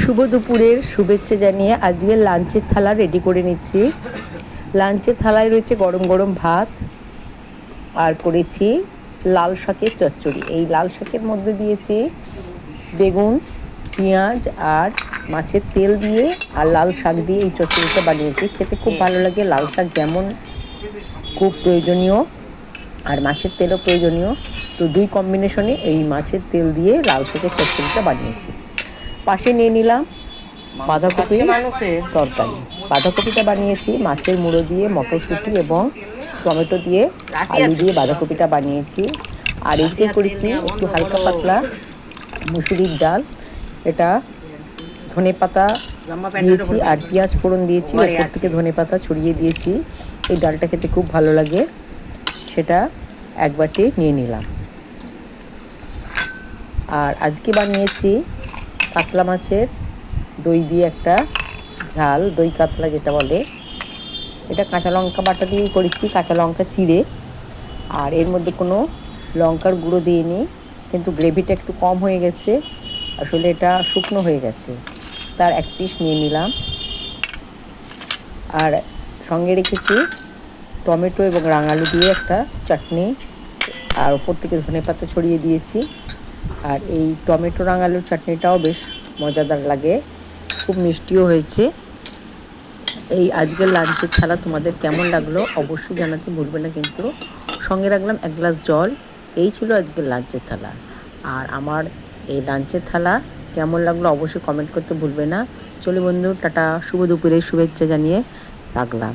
শুভ দুপুরের শুভেচ্ছা জানিয়ে আজকে লাঞ্চের থালা রেডি করে নিচ্ছি। লাঞ্চের থালায় রয়েছে গরম গরম ভাত, আর করেছি লাল শাকের চচ্চড়ি। এই লাল শাকের মধ্যে দিয়েছি বেগুন, পেঁয়াজ আর মাছের তেল দিয়ে আর লাল শাক দিয়ে এই চচ্চড়িটা বানিয়েছি। খেতে খুব ভালো লাগে। লাল শাক যেমন খুব প্রয়োজনীয় আর মাছের তেলও প্রয়োজনীয়, তো দুই কম্বিনেশনে এই মাছের তেল দিয়ে লাল শাকের চচ্চড়িটা বানিয়েছি। পাশে নিয়ে নিলাম বাঁধাকপি তরকারি। বাঁধাকপিটা বানিয়েছি মাছের মুড়ো দিয়ে, মটরশুঁটি এবং টমেটো দিয়ে, আলু দিয়ে বাঁধাকপিটা বানিয়েছি। আর এতে করেছি একটু হালকা পাতলা মুসুরির ডাল, এটা ধনে পাতা দিয়েছি আর পেঁয়াজ ফোড়ন দিয়েছি, ওপর থেকে ধনে পাতা ছড়িয়ে দিয়েছি। এই ডালটা খেতে খুব ভালো লাগে, সেটা এক বাটি নিয়ে নিলাম। আর আজকে বানিয়েছি কাতলা মাছের দই দিয়ে একটা ঝাল, দই কাতলা যেটা বলে। এটা কাঁচা লঙ্কা বাটা দিয়েই করেছি, কাঁচা লঙ্কা চিড়ে। আর এর মধ্যে কোনো লঙ্কার গুঁড়ো দিইনি, কিন্তু গ্রেভিটা একটু কম হয়ে গেছে, আসলে এটা শুকনো হয়ে গেছে। তার এক পিস নিয়ে নিলাম। আর সঙ্গে রেখেছি টমেটো এবং রাঙালু দিয়ে একটা চাটনি, আর ওপর থেকে ধনেপাতা ছড়িয়ে দিয়েছি। আর এই টমেটো রাঙালুর চাটনিটাও বেশ মজাদার লাগে, খুব মিষ্টিও হয়েছে। এই আজকের লাঞ্চের থালা তোমাদের কেমন লাগলো অবশ্যই জানাতে ভুলবে না কিন্তু। সঙ্গে রাখলাম এক গ্লাস জল। এই ছিল আজকের লাঞ্চের থালা। আর আমার এই লাঞ্চের থালা কেমন লাগলো অবশ্যই কমেন্ট করতে ভুলবে না। চলো বন্ধু, টাটা, শুভ দুপুরের শুভেচ্ছা জানিয়ে রাখলাম।